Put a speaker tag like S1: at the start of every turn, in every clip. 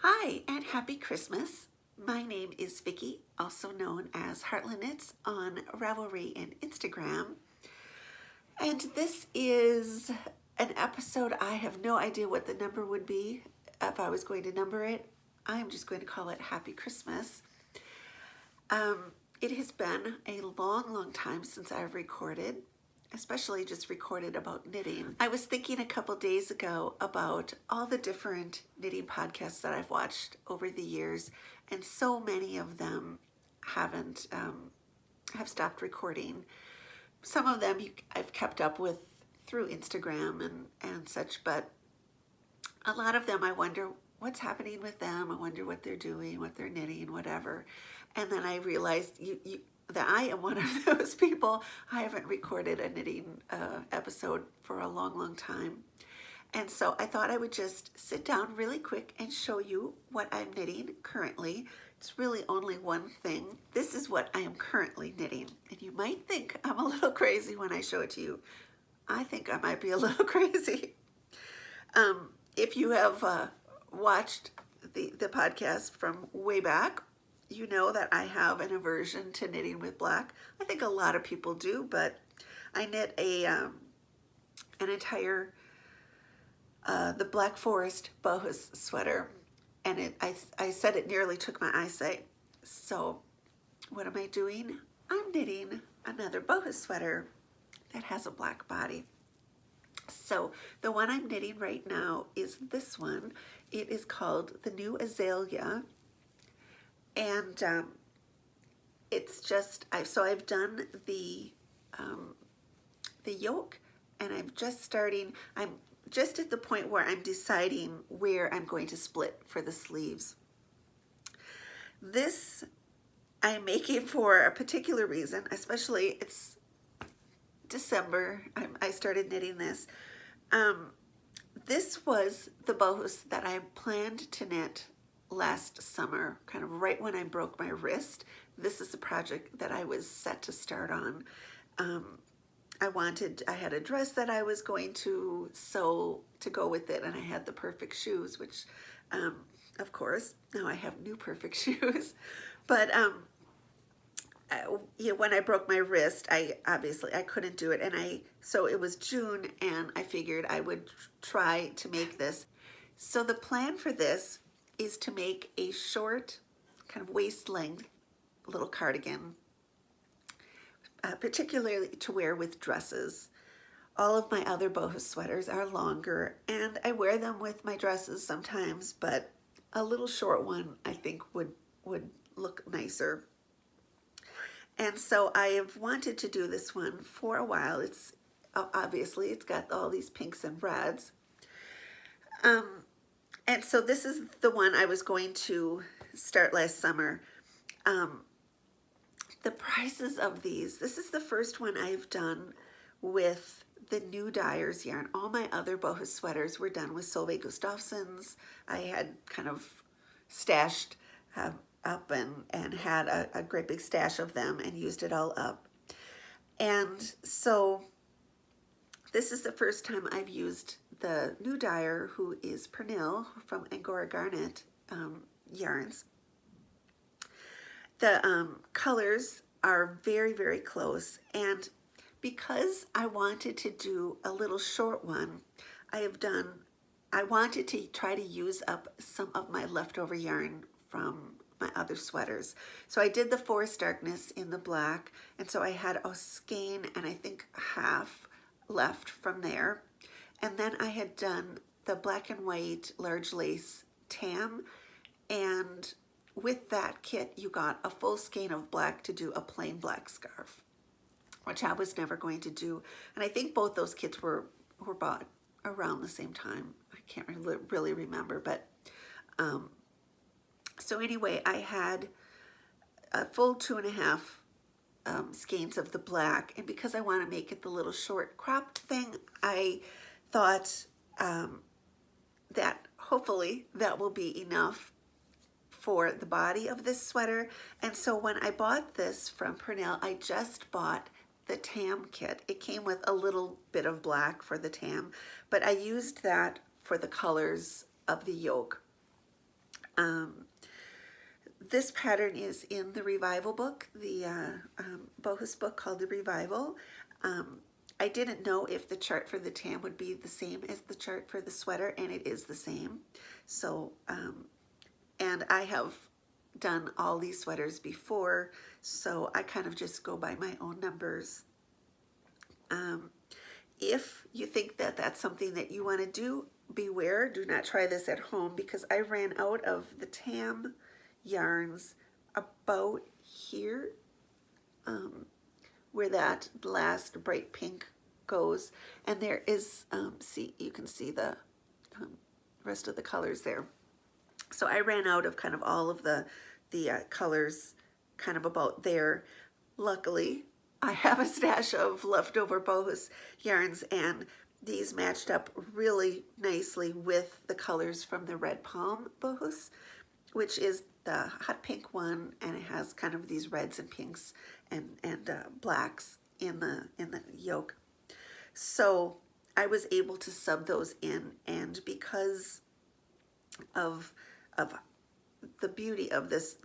S1: Hi and happy Christmas. My name is Vicki, also known as Heartland Knits on Ravelry and Instagram. And this is an episode. I have no idea what the number would be if I was going to number it. I'm just going to call it Happy Christmas. It has been a long time since I've recorded, especially just recorded about knitting. I was thinking a couple days ago about all the different knitting podcasts that I've watched over the years, and so many of them have stopped recording. Some of them I've kept up with through Instagram and such, but a lot of them I wonder what's happening with them. I wonder what they're doing, what they're knitting, whatever. And then I realized that I am one of those people. I haven't recorded a knitting episode for a long time. And so I thought I would just sit down really quick and show you what I'm knitting currently. It's really only one thing. This is what I am currently knitting. And you might think I'm a little crazy when I show it to you. I think I might be a little crazy. If you have watched the podcast from way back, you know that I have an aversion to knitting with black. I think a lot of people do, but I knit an entire the Black Forest boho sweater, and I said it nearly took my eyesight. So what am I doing? I'm knitting another boho sweater that has a black body. So the one I'm knitting right now is this one. It is called the New Azalea, and it's just I've done the yoke, and I'm just at the point where I'm deciding where I'm going to split for the sleeves. This I'm making for a particular reason, especially it's December. I started knitting this. This was the bohos that I planned to knit last summer, kind of right when I broke my wrist. This is a project that I was set to start on. I had a dress that I was going to sew to go with it, and I had the perfect shoes, which of course now I have new perfect shoes. But when I broke my wrist, I couldn't do it, and so it was June, and I figured I would try to make this. So the plan for this is to make a short, kind of waist length little cardigan, particularly to wear with dresses. All of my other boho sweaters are longer, and I wear them with my dresses sometimes, but a little short one I think would look nicer. And so I have wanted to do this one for a while. It's obviously it's got all these pinks and reds. And so this is the one I was going to start last summer. The prices of these, this is the first one I've done with the new dyers yarn. All my other boho sweaters were done with Solveig Gustafsson's. I had kind of stashed up and had a great big stash of them and used it all up. And so this is the first time I've used the new dyer, who is Pernil from Angora Garnet yarns. The colors are very close, and because I wanted to do a little short one, I wanted to try to use up some of my leftover yarn from my other sweaters. So I did the Forest Darkness in the black, and so I had a skein and I think half left from there. And then I had done the black and white large lace tam, and with that kit you got a full skein of black to do a plain black scarf, which I was never going to do. And I think both those kits were bought around the same time. I can't really remember, but so anyway, I had a full 2.5 skeins of the black, and because I want to make it the little short cropped thing, I thought that hopefully that will be enough for the body of this sweater. And so when I bought this from Pernil, I just bought the tam kit. It came with a little bit of black for the tam, but I used that for the colors of the yoke. This pattern is in the Revival book, the Bohus book called The Revival. I didn't know if the chart for the tam would be the same as the chart for the sweater, and it is the same. So, and I have done all these sweaters before, so I kind of just go by my own numbers. If you think that that's something that you want to do, beware, do not try this at home, because I ran out of the tam yarns about here, where that last bright pink goes, and there is, see, you can see the rest of the colors there. So I ran out of kind of all of the colors kind of about there. Luckily, I have a stash of leftover bohus yarns, and these matched up really nicely with the colors from the Red Palm bohus, which is the hot pink one, and it has kind of these reds and pinks and blacks in the yoke. So I was able to sub those in, and because of the beauty of this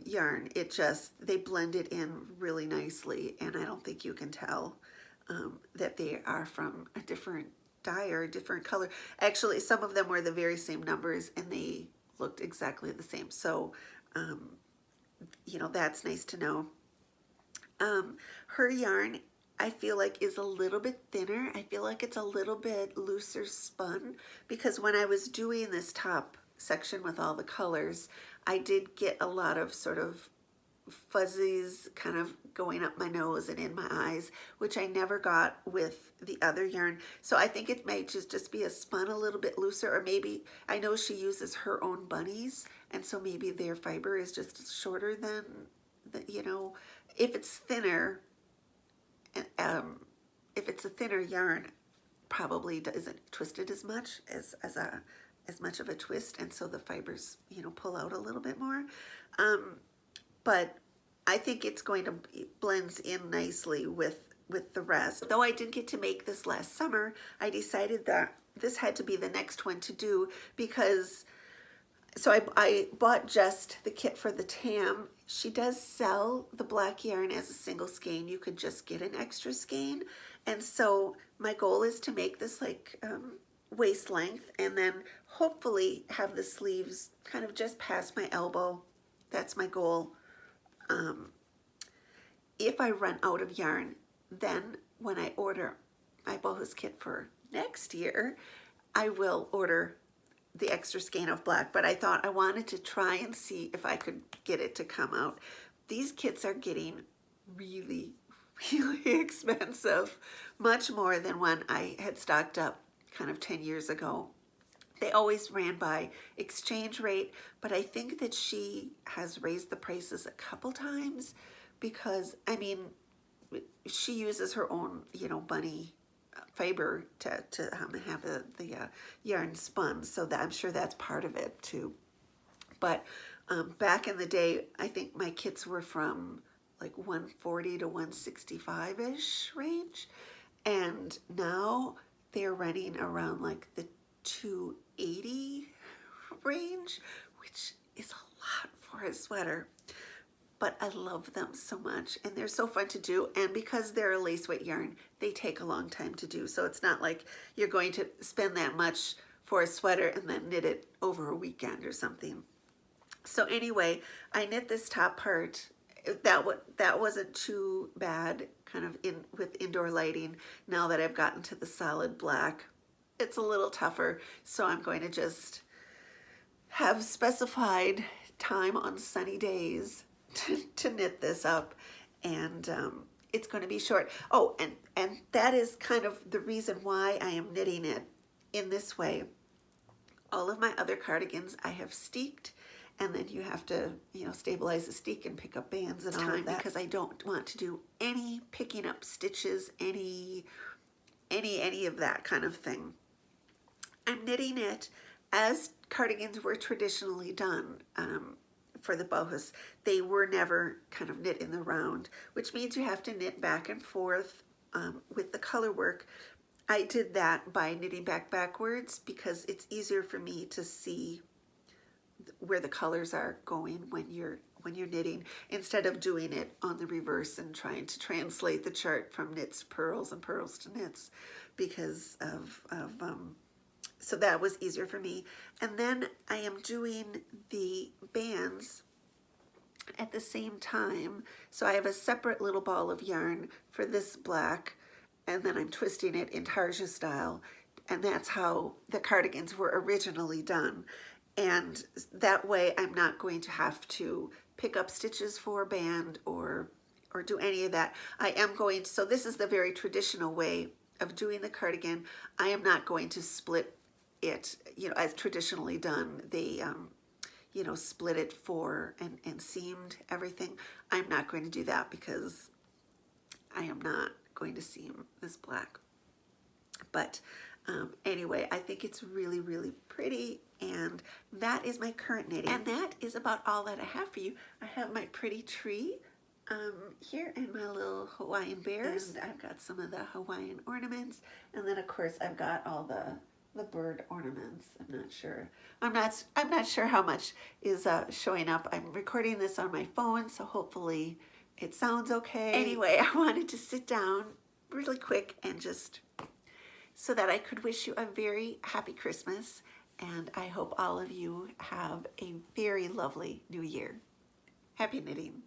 S1: yarn, it just, they blended in really nicely, and I don't think you can tell that they are from a different dye or a different color. Actually, some of them were the very same numbers, and they looked exactly the same. So, you know, that's nice to know. Her yarn, I feel like, is a little bit thinner. I feel like it's a little bit looser spun, because when I was doing this top section with all the colors, I did get a lot of sort of fuzzies kind of going up my nose and in my eyes, which I never got with the other yarn. So I think it may just be a spun a little bit looser, or maybe, I know she uses her own bunnies, and so maybe their fiber is just shorter than, you know, if it's thinner, if it's a thinner yarn, probably isn't twisted as much as much of a twist, and so the fibers, you know, pull out a little bit more. But I think it's going to blends in nicely with the rest. Though I didn't get to make this last summer, I decided that this had to be the next one to do, because so I bought just the kit for the tam. She does sell the black yarn as a single skein. You could just get an extra skein, and so my goal is to make this like waist length, and then hopefully have the sleeves kind of just past my elbow. That's my goal. If I run out of yarn, then when I order my bohus kit for next year, I will order the extra skein of black, but I thought I wanted to try and see if I could get it to come out. These kits are getting really, really expensive, much more than when I had stocked up kind of 10 years ago. They always ran by exchange rate, but I think that she has raised the prices a couple times, because, I mean, she uses her own, you know, bunny fiber to have the yarn spun, so that I'm sure that's part of it too. But back in the day, I think my kits were from like 140 to 165-ish range, and now they're running around like the 280 range, which is a lot for a sweater. But I love them so much, and they're so fun to do, and because they're a lace weight yarn, they take a long time to do, so it's not like you're going to spend that much for a sweater and then knit it over a weekend or something. So anyway, I knit this top part. That wasn't too bad, kind of with indoor lighting. Now that I've gotten to the solid black, it's a little tougher, so I'm going to just have specified time on sunny days to knit this up, and it's going to be short. Oh, and that is kind of the reason why I am knitting it in this way. All of my other cardigans I have steeked, and then you have to, you know, stabilize the steek and pick up bands and all of that, because I don't want to do any picking up stitches, any of that kind of thing. I'm knitting it as cardigans were traditionally done. For the bohus, they were never kind of knit in the round, which means you have to knit back and forth with the color work. I did that by knitting backwards, because it's easier for me to see where the colors are going when you're knitting, instead of doing it on the reverse and trying to translate the chart from knits to pearls and pearls to knits, because of so that was easier for me. And then I am doing the bands at the same time. So I have a separate little ball of yarn for this black, and then I'm twisting it in tarja style, and that's how the cardigans were originally done. And that way I'm not going to have to pick up stitches for a band or do any of that. I am going, so this is the very traditional way of doing the cardigan. I am not going to split it, you know, as traditionally done. They, you know, split it for and seamed everything. I'm not going to do that because I am not going to seam this black. But anyway, I think it's really, really pretty, and that is my current knitting. And that is about all that I have for you. I have my pretty tree here and my little Hawaiian bears. And I've got some of the Hawaiian ornaments, and then of course I've got all the bird ornaments. I'm not sure how much is showing up. I'm recording this on my phone, so hopefully it sounds okay. Anyway, I wanted to sit down really quick and just so that I could wish you a very happy Christmas, and I hope all of you have a very lovely new year. Happy knitting.